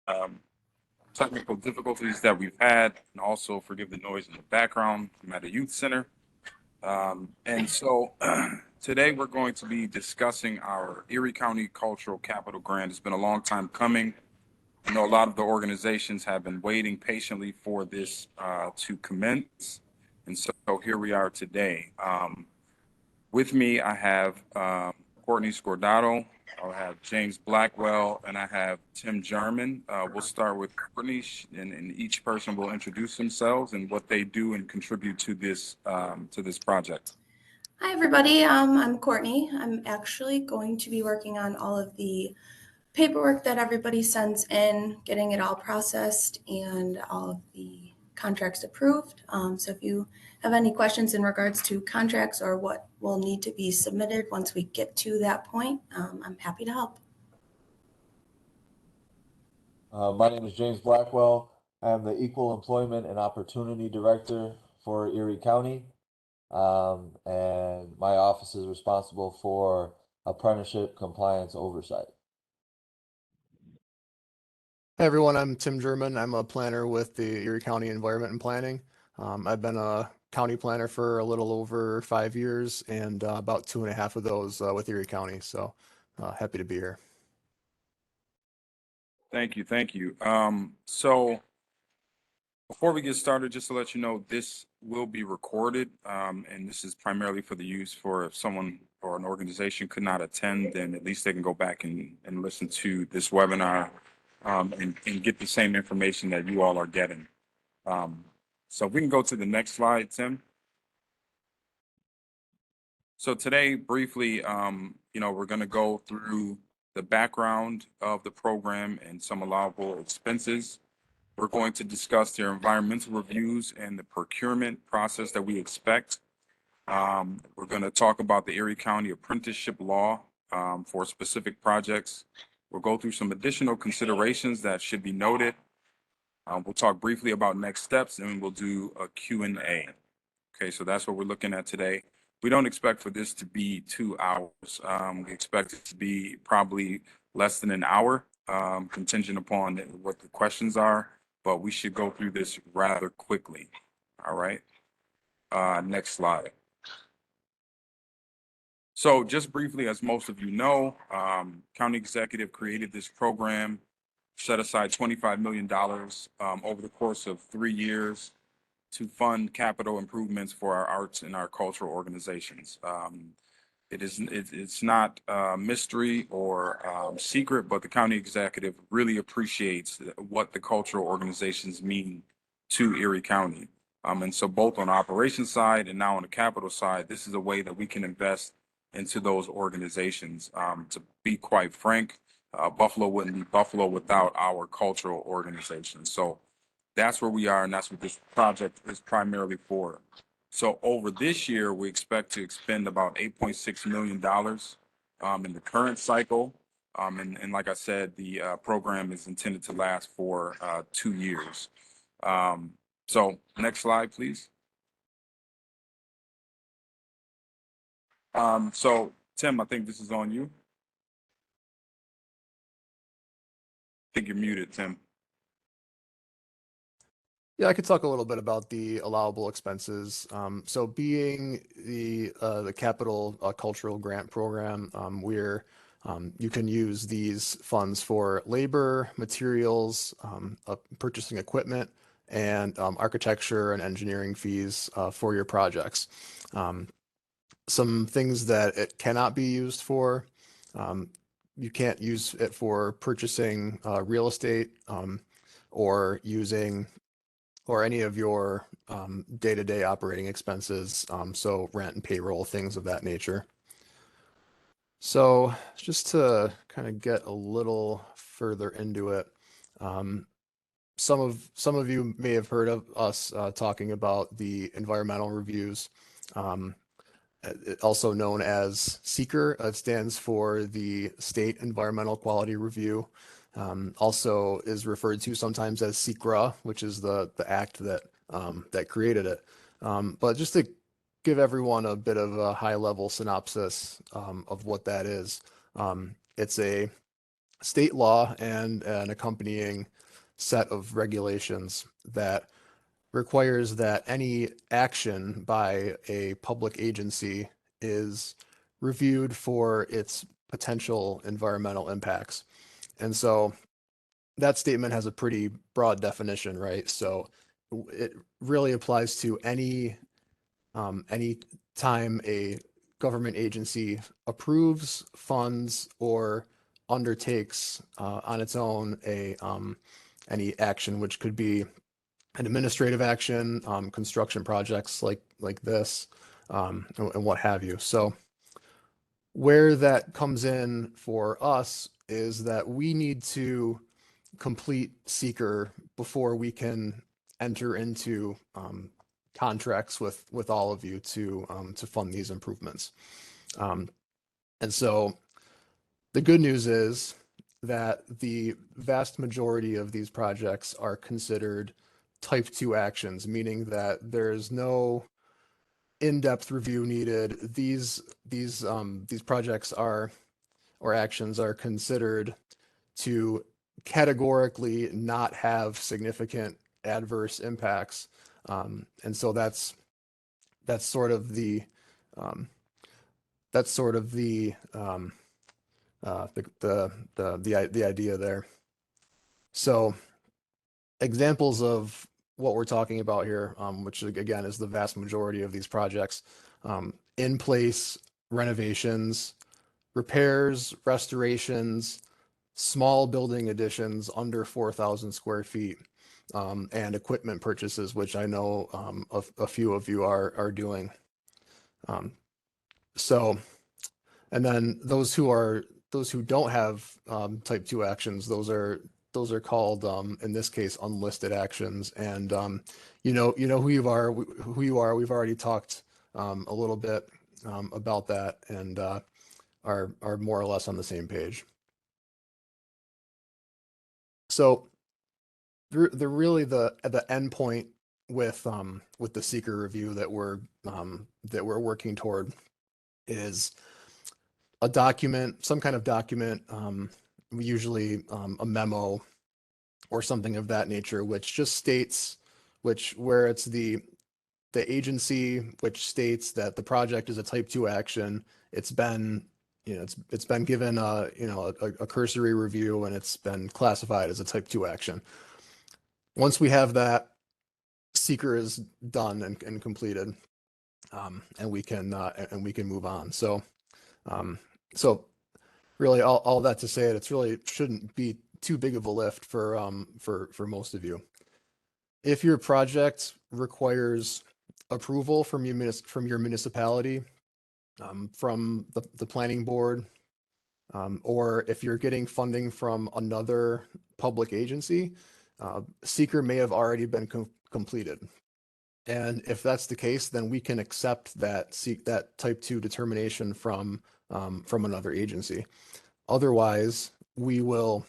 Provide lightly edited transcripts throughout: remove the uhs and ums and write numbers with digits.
um, technical difficulties that we've had, and also forgive the noise in the background. I'm at a youth center. And so today we're going to be discussing our Erie County Cultural Capital Grant. It's been a long time coming. I know a lot of the organizations have been waiting patiently for this to commence. And so here we are today. With me, I have Courtney Scordato, I have James Blackwell, and I have Tim German. We'll start with Courtney, and each person will introduce themselves and what they do and contribute to this project. Hi, everybody. I'm Courtney. I'm actually going to be working on all of the paperwork that everybody sends in, getting it all processed, and all of the contracts approved. So if you have any questions in regards to contracts or what will need to be submitted once we get to that point, I'm happy to help. My name is James Blackwell. I am the Equal Employment and Opportunity Director for Erie County. And my office is responsible for apprenticeship compliance oversight. Hey everyone, I'm Tim German. I'm a planner with the Erie County Environment and Planning. I've been a county planner for a little over 5 years and about 2.5 of those with Erie County. So happy to be here. Thank you. Thank you. So before we get started, just to let you know, this will be recorded, and this is primarily for the use for if someone or an organization could not attend, then at least they can go back and listen to this webinar and get the same information that you all are getting. So we can go to the next slide, Tim. So today, briefly, we're going to go through the background of the program and some allowable expenses. We're going to discuss their environmental reviews and the procurement process that we expect. We're going to talk about the Erie County apprenticeship law for specific projects. We'll go through some additional considerations that should be noted. We'll talk briefly about next steps, and we'll do a Q&A. Okay, so that's what we're looking at today. We don't expect for this to be 2 hours. We expect it to be probably less than an hour, contingent upon what the questions are, but we should go through this rather quickly. All right, next slide. So just briefly, as most of you know, County Executive created this program, set aside $25 million over the course of 3 years to fund capital improvements for our arts and our cultural organizations. It's not a mystery or secret, but the county executive really appreciates what the cultural organizations mean to Erie County. And so both on the operations side and now on the capital side, this is a way that we can invest into those organizations. To be quite frank, Buffalo wouldn't be Buffalo without our cultural organizations. So that's where we are, and that's what this project is primarily for. So over this year, we expect to expend about $8.6 million in the current cycle. And like I said, the program is intended to last for 2 years. So next slide, please. So Tim, I think this is on you. I think you're muted, Tim. Yeah, I could talk a little bit about the allowable expenses. So being the Capital Cultural Grant Program, you can use these funds for labor, materials, purchasing equipment, and architecture and engineering fees for your projects. Some things that it cannot be used for, you can't use it for purchasing real estate or any of your day-to-day operating expenses, so rent and payroll, things of that nature. So just to kind of get a little further into it, some of you may have heard of us talking about the environmental reviews, also known as SEEKR. It stands for the State Environmental Quality Review. Also is referred to sometimes as SECRA, which is the act that created it. But just to give everyone a bit of a high-level synopsis of what that is, it's a state law and an accompanying set of regulations that requires that any action by a public agency is reviewed for its potential environmental impacts. And so that statement has a pretty broad definition, right? So it really applies to any time a government agency approves, funds, or undertakes on its own any action, which could be an administrative action, construction projects like this, and what have you. So where that comes in for us is that we need to complete seeker before we can enter into contracts with all of you to fund these improvements. And so the good news is that the vast majority of these projects are considered type 2 actions, meaning that there's no in-depth review needed. These projects are, or actions are, considered to categorically not have significant adverse impacts. And so that's sort of the um, the idea there. So examples of what we're talking about here, which again is the vast majority of these projects, in place renovations, repairs, restorations, small building additions under 4,000 square feet, and equipment purchases, which I know a few of you are doing. So, and then those who don't have type 2 actions, those are called in this case unlisted actions. And you know who you are. We've already talked a little bit about that, and are more or less on the same page. So the end point with the seeker review that we're working toward is a document, some kind of document, usually a memo or something of that nature, which just states where it's the agency which states that the project is a type 2 action. It's been it's been given a cursory review, and it's been classified as a type 2 action. Once we have that, seeker is done and completed, and we can move on. So really all that to say that it's really shouldn't be too big of a lift for most of you. If your project requires approval from your municipality, from the planning board, or if you're getting funding from another public agency, seeker may have already been completed. And if that's the case, then we can accept that type 2 determination from another agency. Otherwise, we'll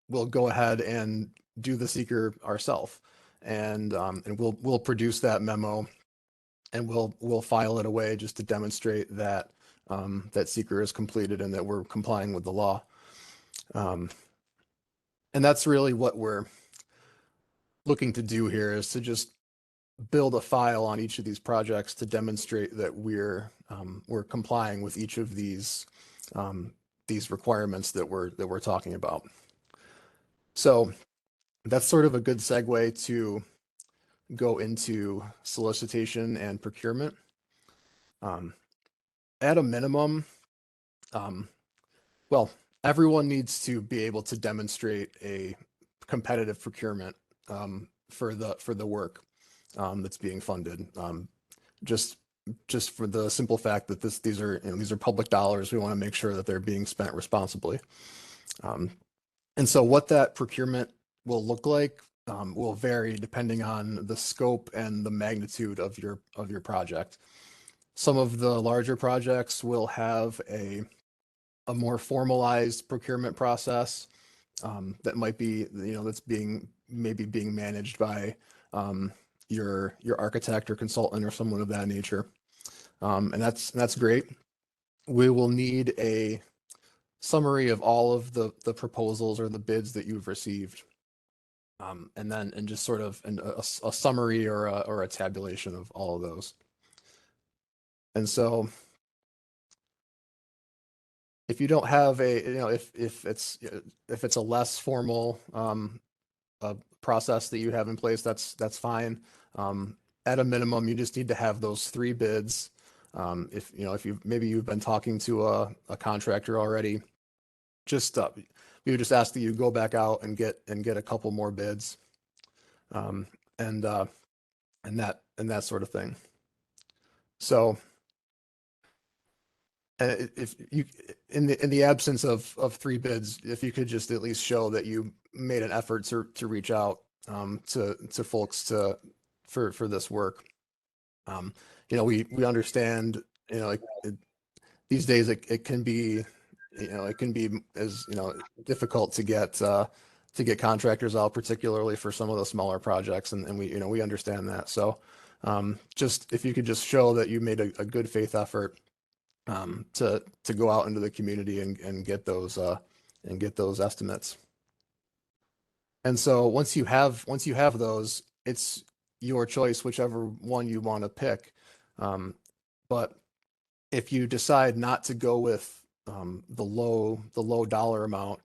go ahead and do the seeker ourselves, and we'll produce that memo, and we'll file it away just to demonstrate that that seeker is completed and that we're complying with the law. And that's really what we're looking to do here, is to just build a file on each of these projects to demonstrate that we're complying with each of these requirements that we're talking about. So that's sort of a good segue to go into solicitation and procurement. At a minimum, well, everyone needs to be able to demonstrate a competitive procurement for the work that's being funded. Just for the simple fact that these are public dollars, we want to make sure that they're being spent responsibly. And so what that procurement will look like will vary depending on the scope and the magnitude of your project. Some of the larger projects will have a more formalized procurement process that might be, that's maybe being managed by your architect or consultant or someone of that nature. And that's great. We will need a summary of all of the proposals or the bids that you've received. And just sort of a summary or a tabulation of all of those. And so if you don't have if it's a less formal process that you have in place, that's fine. At a minimum, you just need to have those 3 bids. If you've been talking to a contractor already, we would just ask that you go back out and get a couple more bids, and that sort of thing. So, if you, in the absence of 3 bids, if you could just at least show that you made an effort to reach out to folks for this work. We understand, these days it can be, as difficult to get contractors out, particularly for some of the smaller projects, and we understand that. So just if you could just show that you made a good faith effort to go out into the community and get those estimates. And so once you have those, it's your choice, whichever one you want to pick. But if you decide not to go with the low dollar amount,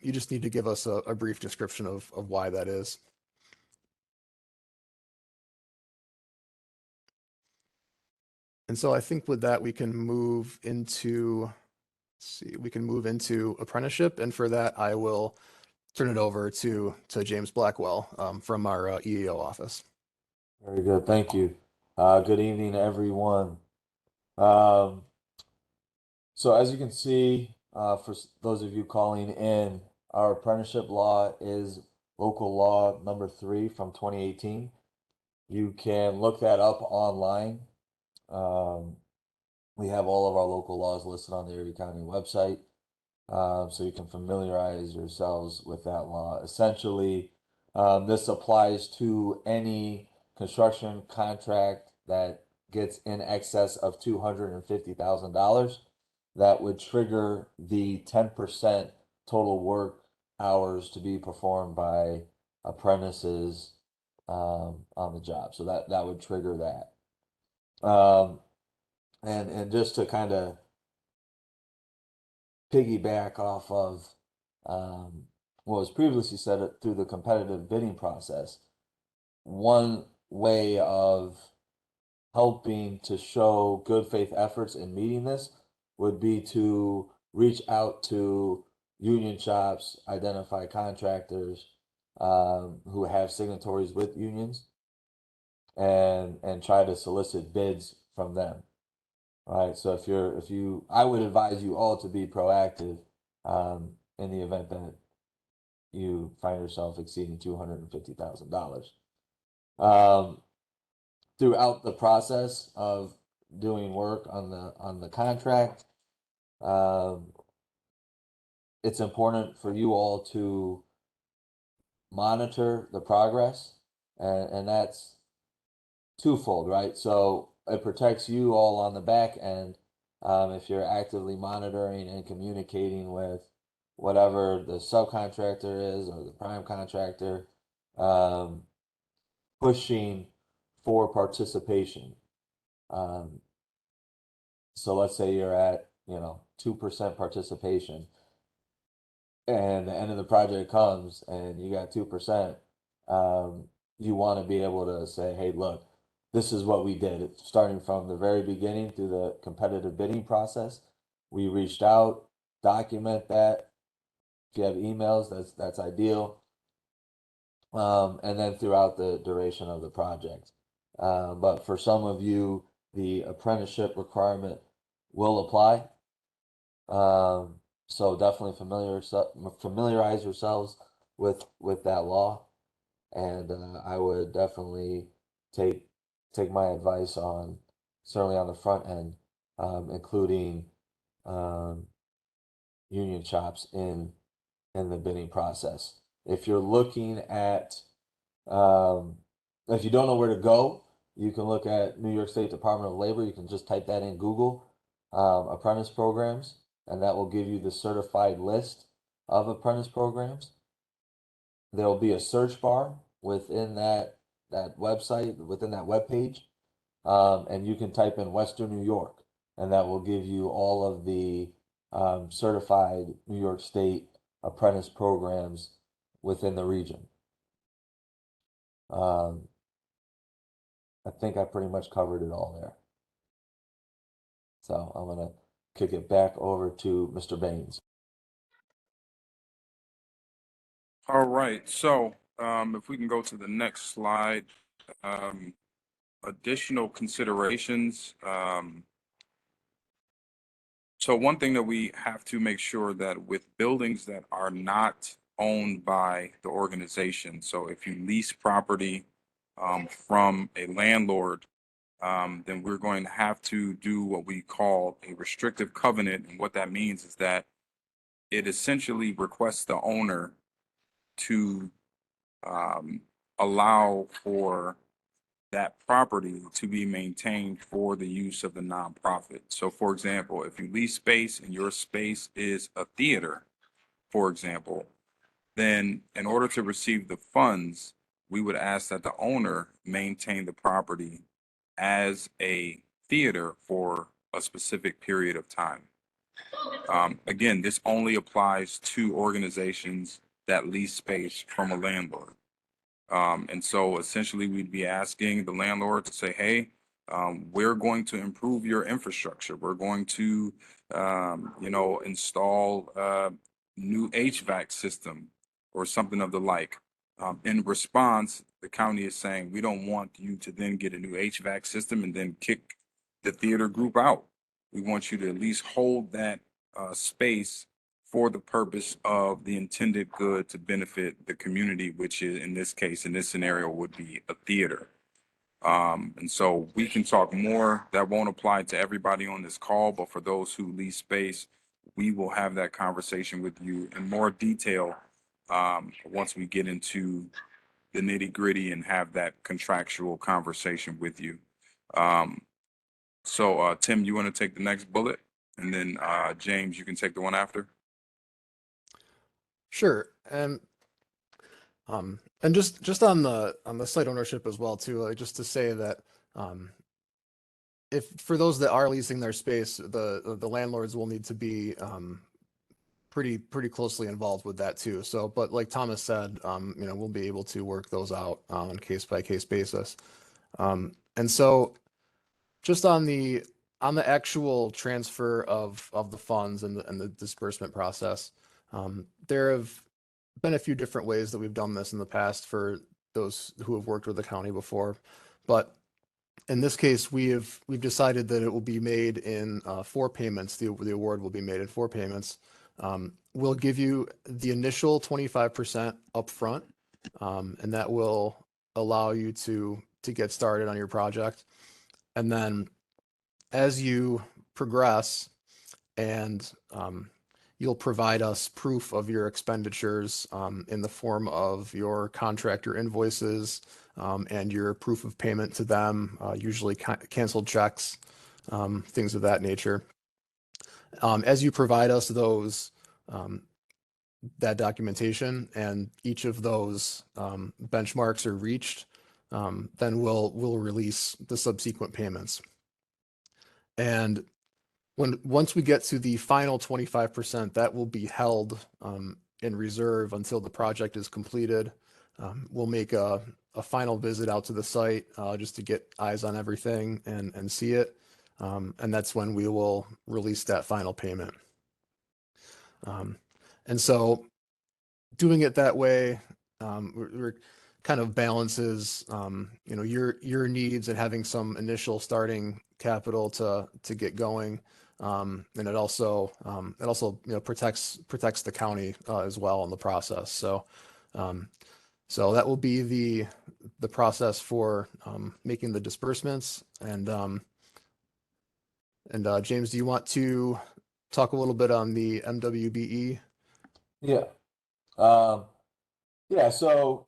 you just need to give us a brief description of why that is. And so I think with that, we can move into apprenticeship. And for that, I will turn it over to James Blackwell from our EEO office. Very good. Thank you. Good evening, everyone. So as you can see, for those of you calling in, our apprenticeship law is local law number 3 from 2018. You can look that up online. We have all of our local laws listed on the Erie County website, so you can familiarize yourselves with that law. Essentially, this applies to any construction contract that gets in excess of $250,000. That would trigger the 10% total work hours to be performed by apprentices on the job. So that would trigger that. And just to kind of piggyback off of what was previously said through the competitive bidding process, one way of helping to show good faith efforts in meeting this would be to reach out to union shops, identify contractors who have signatories with unions, and try to solicit bids from them. All right, so I would advise you all to be proactive in the event that you find yourself exceeding $250,000. Throughout the process of doing work on the contract, it's important for you all to monitor the progress, and that's twofold, right? So it protects you all on the back end if you're actively monitoring and communicating with whatever the subcontractor is or the prime contractor, pushing for participation. So let's say you're at 2% participation, and the end of the project comes and you got 2%. You want to be able to say, hey, look, this is what we did. Starting from the very beginning through the competitive bidding process, we reached out, document that. If you have emails, that's ideal. And then throughout the duration of the project. But for some of you, the apprenticeship requirement will apply. So definitely familiarize yourselves with that law, and I would definitely take my advice certainly on the front end, including union shops in the bidding process. If you're looking at, if you don't know where to go, you can look at New York State Department of Labor. You can just type that in Google, apprentice programs, and that will give you the certified list of apprentice programs. There'll be a search bar within that website, within that web page, and you can type in Western New York, and that will give you all of the certified New York State apprentice programs within the region. I think I pretty much covered it all there. So I'm gonna kick it back over to Mr. Baines. All right, so if we can go to the next slide, additional considerations. So one thing that we have to make sure that with buildings that are not owned by the organization, so if you lease property from a landlord, then we're going to have to do what we call a restrictive covenant. And what that means is that it essentially requests the owner to allow for that property to be maintained for the use of the nonprofit. So for example, if you lease space and your space is a theater, for example, then in order to receive the funds, we would ask that the owner maintain the property as a theater for a specific period of time. Again, this only applies to organizations that lease space from a landlord. And so essentially we'd be asking the landlord to say, hey, we're going to improve your infrastructure. We're going to, install a new HVAC system or something of the like. In response, the county is saying, we don't want you to then get a new HVAC system and then kick the theater group out. We want you to at least hold that space for the purpose of the intended good to benefit the community, which is in this case, in this scenario, would be a theater. And so we can talk more. That won't apply to everybody on this call, but for those who lease space, we will have that conversation with you in more detail once we get into the nitty gritty and have that contractual conversation with you. So Tim, you want to take the next bullet? And then James, you can take the one after. Sure. And just on the site ownership as well too, like just to say that if for those that are leasing their space, the landlords will need to be pretty closely involved with that too. So, but like Thomas said, we'll be able to work those out on a case by case basis. And so just on the actual transfer of the funds and the disbursement process, there have been a few different ways that we've done this in the past for those who have worked with the county before, but in this case, we've decided that it will be made in 4 payments. The award will be made in 4 payments. We'll give you the initial 25% upfront, and that will allow you to get started on your project. And then as you progress and you'll provide us proof of your expenditures in the form of your contractor invoices and your proof of payment to them, usually canceled checks, things of that nature. As you provide us those, that documentation and each of those benchmarks are reached, then we'll release the subsequent payments. And once we get to the final 25%, that will be held in reserve until the project is completed. We'll make a final visit out to the site just to get eyes on everything and see it. And that's when we will release that final payment. And so doing it that way, we're kind of balances, your needs and having some initial starting capital to get going. And it also protects the county as well in the process. So that will be the process for making the disbursements. And James, do you want to talk a little bit on the MWBE? Yeah. So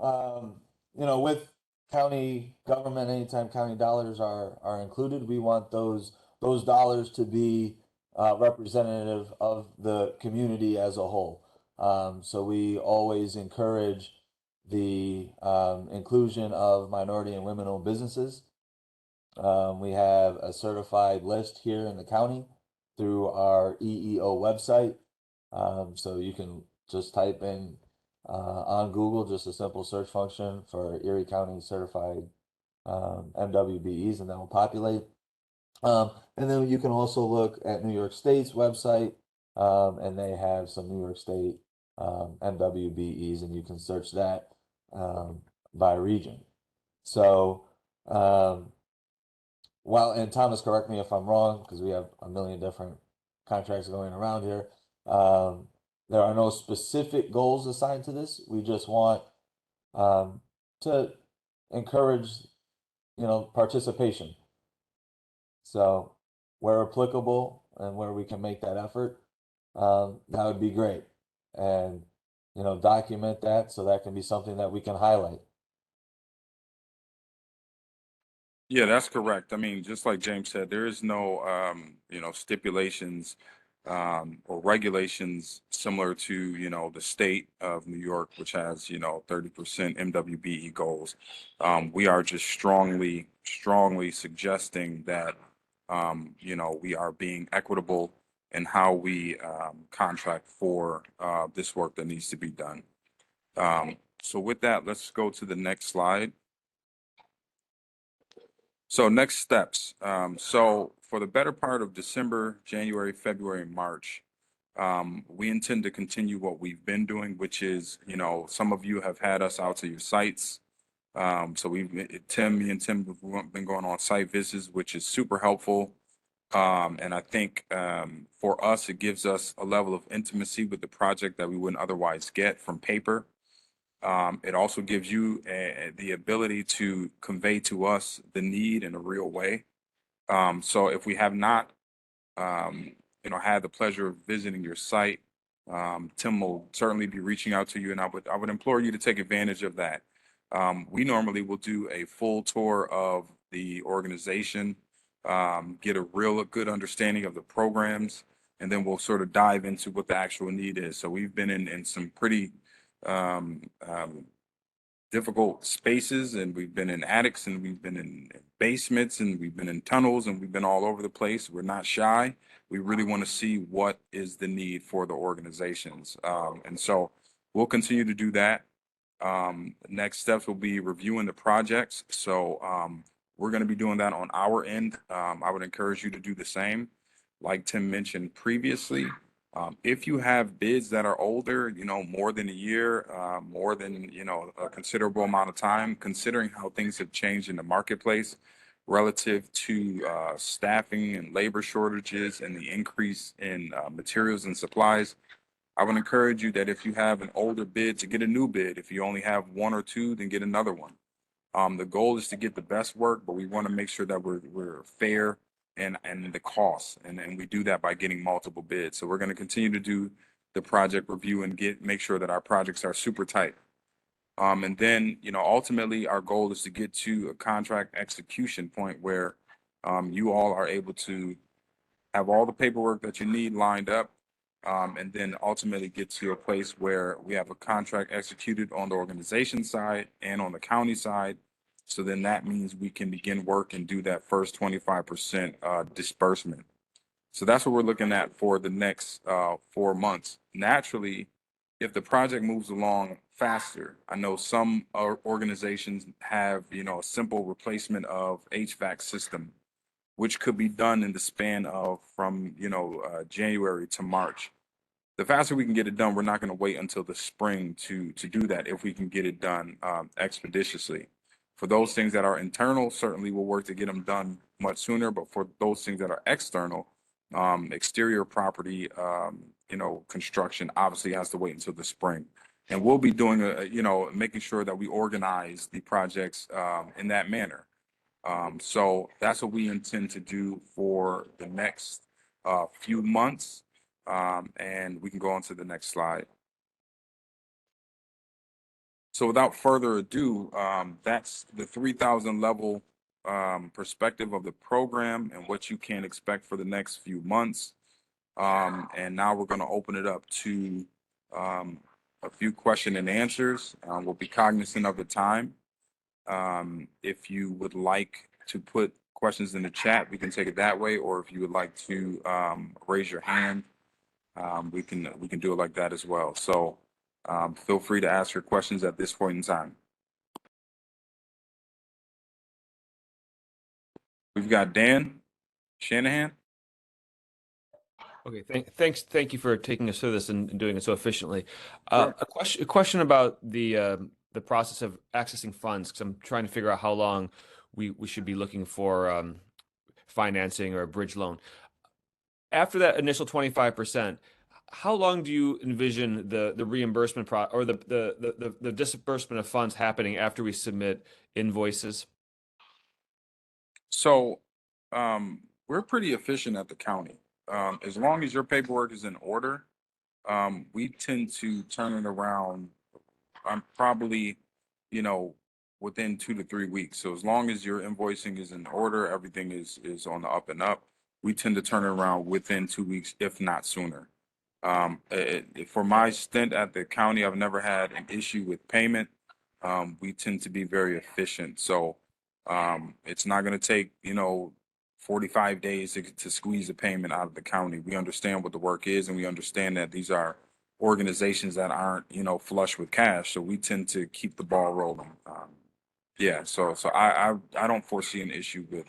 with county government, anytime county dollars are included, we want those dollars to be representative of the community as a whole. So we always encourage the inclusion of minority and women-owned businesses. We have a certified list here in the county through our EEO website. So you can just type in on Google just a simple search function for Erie County certified MWBEs, and that will populate. And then you can also look at New York State's website, and they have some New York State MWBEs, and you can search that by region. So, and Thomas, correct me if I'm wrong, because we have a million different contracts going around here. There are no specific goals assigned to this. We just want to encourage, participation. So where applicable and where we can make that effort, that would be great. And, document that so that can be something that we can highlight. Yeah, that's correct. I mean, just like James said, there is no, stipulations or regulations similar to, the state of New York, which has, 30% MWBE goals. We are just strongly suggesting that, we are being equitable in how we contract for this work that needs to be done. So with that, let's go to the next slide. So next steps. So for the better part of December, January, February, and March, we intend to continue what we've been doing, which is, some of you have had us out to your sites. So me and Tim have been going on site visits, which is super helpful. And I think for us, it gives us a level of intimacy with the project that we wouldn't otherwise get from paper. It also gives you the ability to convey to us the need in a real way. So if we have not, had the pleasure of visiting your site, Tim will certainly be reaching out to you, and I would implore you to take advantage of that. We normally will do a full tour of the organization, get a real good understanding of the programs, and then we'll sort of dive into what the actual need is. So we've been in some pretty difficult spaces, and we've been in attics, and we've been in basements, and we've been in tunnels, and we've been all over the place. We're not shy. We really want to see what is the need for the organizations. And so we'll continue to do that. Next steps will be reviewing the projects. So we're going to be doing that on our end. I would encourage you to do the same. Like Tim mentioned previously, if you have bids that are older, more than a year, more than, a considerable amount of time, considering how things have changed in the marketplace relative to staffing and labor shortages and the increase in materials and supplies, I would encourage you that if you have an older bid, to get a new bid. If you only have one or two, then get another one. The goal is to get the best work, but we want to make sure that we're fair and the costs, and we do that by getting multiple bids. So we're going to continue to do the project review and make sure that our projects are super tight. And then, ultimately our goal is to get to a contract execution point where you all are able to have all the paperwork that you need lined up, and then ultimately get to a place where we have a contract executed on the organization side and on the county side. So then that means we can begin work and do that first 25% disbursement. So that's what we're looking at for the next 4 months. Naturally, if the project moves along faster, I know some organizations have, a simple replacement of HVAC system, which could be done in the span of from, January to March. The faster we can get it done, we're not going to wait until the spring to do that if we can get it done expeditiously. For those things that are internal, certainly we'll work to get them done much sooner. But for those things that are external, exterior property, construction obviously has to wait until the spring. And we'll be doing making sure that we organize the projects in that manner. So that's what we intend to do for the next few months. And we can go on to the next slide. So without further ado, that's the 3,000 level perspective of the program and what you can expect for the next few months. And now we're going to open it up to a few question and answers. We'll be cognizant of the time. If you would like to put questions in the chat, we can take it that way, or if you would like to raise your hand, we can do it like that as well. So feel free to ask your questions at this point in time. We've got Dan Shanahan. Okay, thank you for taking us through this and doing it so efficiently. Sure. A question about the process of accessing funds, because I'm trying to figure out how long we should be looking for financing or a bridge loan. After that initial 25%, how long do you envision the reimbursement or the disbursement of funds happening after we submit invoices? So we're pretty efficient at the county. As long as your paperwork is in order, we tend to turn it around. I'm probably, within 2 to 3 weeks. So as long as your invoicing is in order, everything is on the up and up. We tend to turn it around within 2 weeks, if not sooner. For my stint at the county, I've never had an issue with payment. We tend to be very efficient. So it's not going to take, 45 days to squeeze a payment out of the county. We understand what the work is, and we understand that these are organizations that aren't, flush with cash. So we tend to keep the ball rolling. Yeah, so I don't foresee an issue with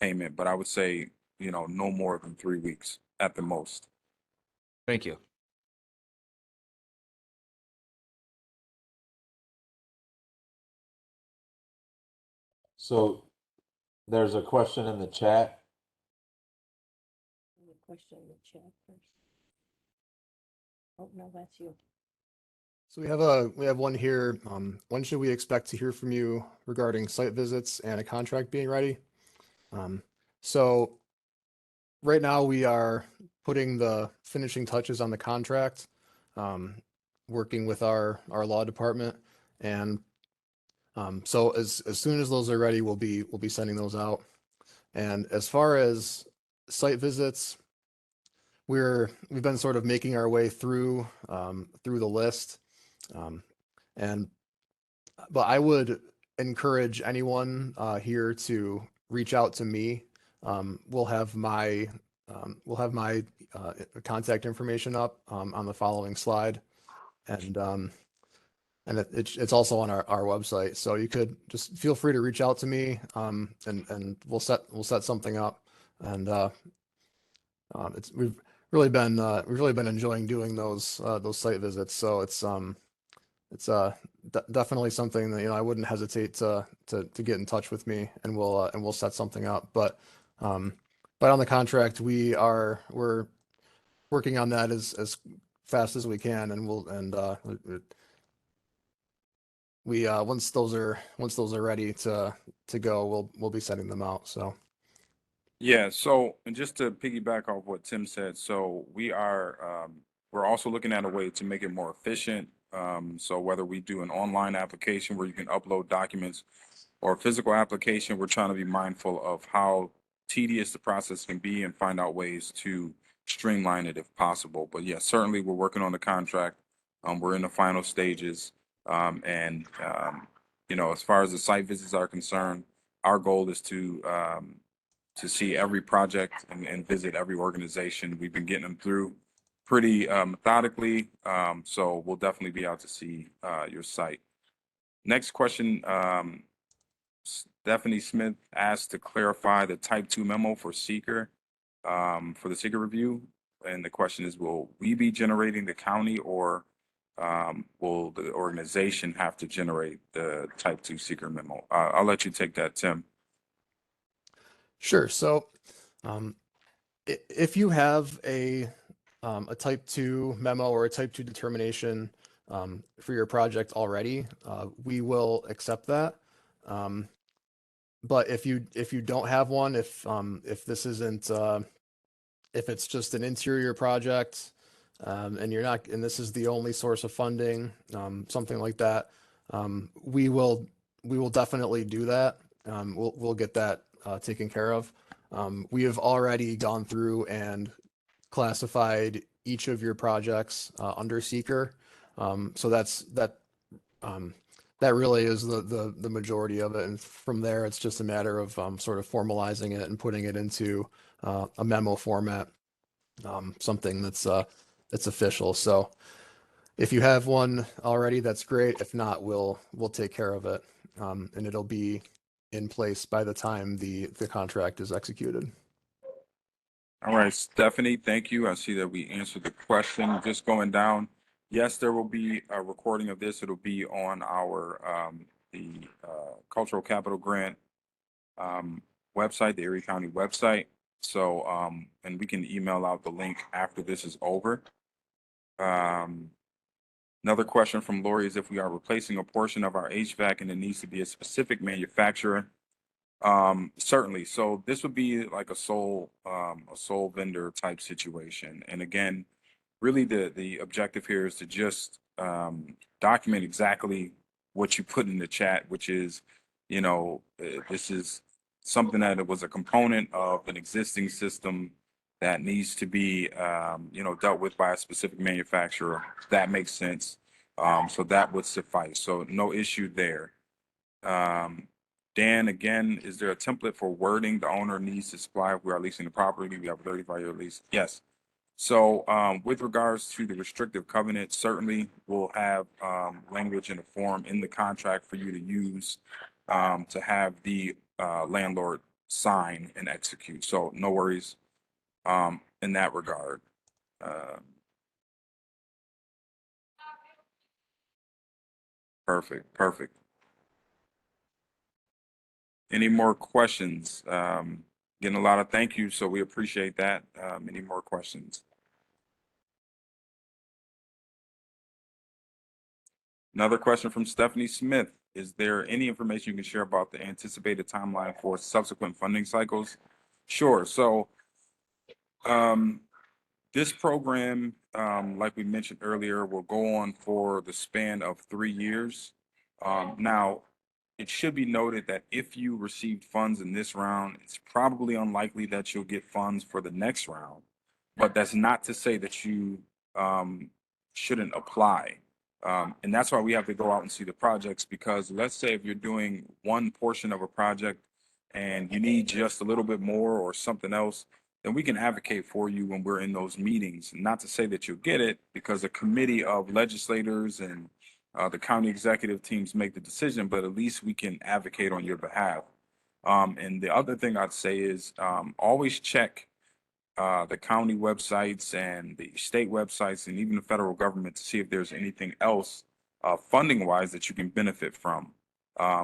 payment, but I would say, no more than 3 weeks at the most. Thank you. So there's a question in the chat. Question in the chat first. Oh, no, that's you. So we have one here. When should we expect to hear from you regarding site visits and a contract being ready? So right now we are putting the finishing touches on the contract, working with our law department, and so as soon as those are ready, we'll be sending those out. And as far as site visits, we've been sort of making our way through the list, but I would encourage anyone here to reach out to me. We'll have my contact information up on the following slide, and it's also on our website. So you could just feel free to reach out to me, and we'll set something up. And we've really been enjoying doing those site visits. So it's definitely something that, I wouldn't hesitate to get in touch with me, and we'll set something up. But on the contract, we're working on that as fast as we can, and once those are ready to go, we'll be sending them out. So. Yeah. So, and just to piggyback off what Tim said, so we're also looking at a way to make it more efficient. So whether we do an online application where you can upload documents or a physical application, we're trying to be mindful of how tedious the process can be and find out ways to streamline it if possible. But yeah, certainly we're working on the contract. We're in the final stages. As far as the site visits are concerned, our goal is to see every project and visit every organization. We've been getting them through pretty methodically. So we'll definitely be out to see your site. Next question, Stephanie Smith asked to clarify the type 2 memo for seeker, for the seeker review. And the question is, will we be generating the county, or will the organization have to generate the type 2 seeker memo? I'll let you take that, Tim. Sure. So, if you have a type 2 memo or a type 2 determination for your project already, we will accept that. But if you don't have one, if this isn't if it's just an interior project, and this is the only source of funding, something like that, we will definitely do that. We'll get that taken care of. We have already gone through and classified each of your projects under seeker. So that really is the majority of it. And from there, it's just a matter of sort of formalizing it and putting it into a memo format, something that's official. So if you have one already, that's great. If not, we'll take care of it, and it'll be in place by the time the contract is executed. All right, Stephanie, thank you. I see that we answered the question. Just going down. Yes, there will be a recording of this. It'll be on our Cultural Capital Grant website, the Erie County website. So, and we can email out the link after this is over. Another question from Lori is if we are replacing a portion of our HVAC and it needs to be a specific manufacturer. Certainly. So this would be like a sole vendor type situation. And again, really the objective here is to just document exactly what you put in the chat, which is, this is something that it was a component of an existing system that needs to be, dealt with by a specific manufacturer. That makes sense. So that would suffice. So no issue there. Dan, again, is there a template for wording the owner needs to supply if we are leasing the property? We have a 35-year lease. Yes. So with regards to the restrictive covenant, certainly we'll have language in a form in the contract for you to use to have the landlord sign and execute. So no worries in that regard. Perfect. Any more questions? Getting a lot of thank yous, so we appreciate that. Any more questions? Another question from Stephanie Smith. Is there any information you can share about the anticipated timeline for subsequent funding cycles? Sure. So this program, like we mentioned earlier, will go on for the span of 3 years. Now, it should be noted that if you received funds in this round, it's probably unlikely that you'll get funds for the next round. But that's not to say that you shouldn't apply. And that's why we have to go out and see the projects, because let's say if you're doing one portion of a project and you need just a little bit more or something else, then we can advocate for you when we're in those meetings. Not to say that you'll get it, because a committee of legislators and the county executive teams make the decision, but at least we can advocate on your behalf. And the other thing I'd say is always check the county websites and the state websites and even the federal government to see if there's anything else funding wise that you can benefit from.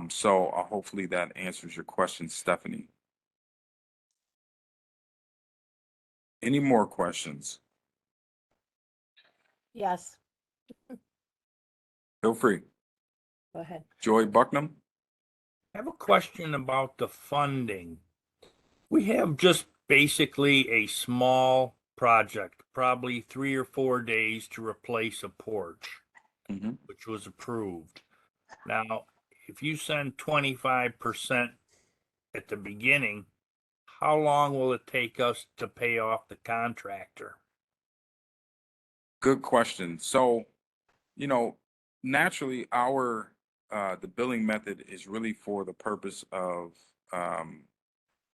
So hopefully that answers your question, Stephanie. Any more questions? Yes, Feel free. go ahead. Joy Bucknam? I have a question about the funding. We have just basically a small project, probably 3 or 4 days to replace a porch, Mhm. which was approved. Now, if you send 25% at the beginning, how long will it take us to pay off the contractor? Good question. So, naturally our the billing method is really for the purpose of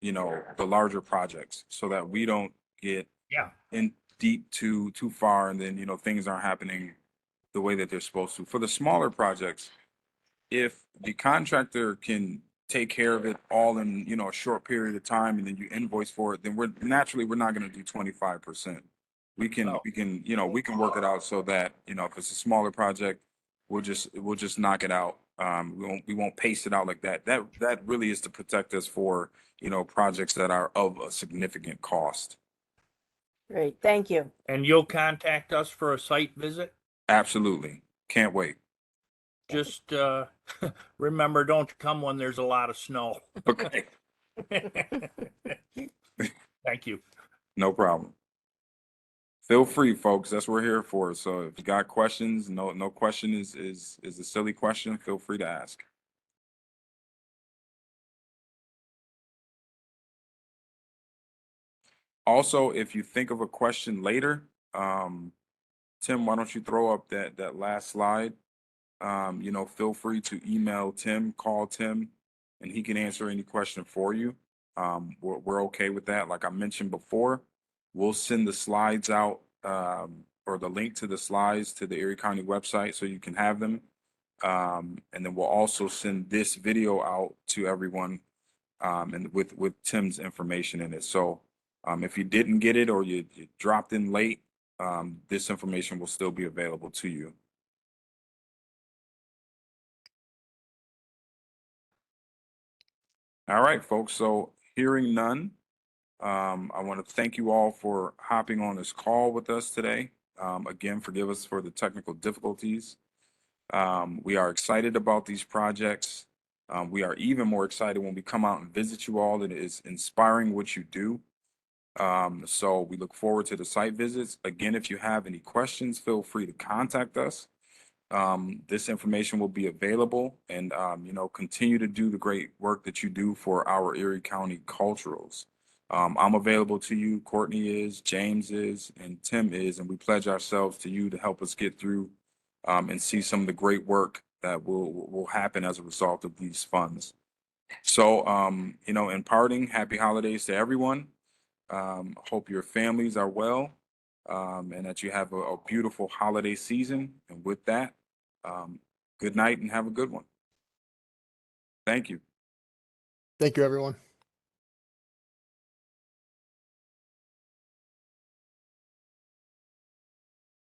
the larger projects, so that we don't get Yeah, in deep too far and then things aren't happening the way that they're supposed to. For the smaller projects, if the contractor can take care of it all in a short period of time and then you invoice for it, then we're not going to do 25%. We can Oh. we can work it out so that if it's a smaller project, we'll just knock it out. We won't pace it out like that. That really is to protect us for projects that are of a significant cost. Great, thank you. and you'll contact us for a site visit? Absolutely. Can't wait. Just remember, don't come when there's a lot of snow. Okay. Thank you. No problem. Feel free, folks. That's what we're here for. So if you got questions, no question is a silly question. Feel free to ask. Also, if you think of a question later, Tim, why don't you throw up that last slide? You know, feel free to email Tim, call Tim, and he can answer any question for you. We're okay with that. Like I mentioned before, we'll send the slides out, or the link to the slides to the Erie County website so you can have them. And then we'll also send this video out to everyone, and with Tim's information in it. So if you didn't get it or you dropped in late, this information will still be available to you. All right, folks. So hearing none, I want to thank you all for hopping on this call with us today. Again, forgive us for the technical difficulties. We are excited about these projects. We are even more excited when we come out and visit you all. It is inspiring what you do. So we look forward to the site visits. Again, if you have any questions, feel free to contact us. This information will be available, and you know, continue to do the great work that you do for our Erie County culturals. I'm available to you, Courtney is, James is, and Tim is, and we pledge ourselves to you to help us get through and see some of the great work that will happen as a result of these funds. So, you know, in parting, happy holidays to everyone. Hope your families are well, and that you have a beautiful holiday season. And with that, good night and have a good one. Thank you. Thank you, everyone.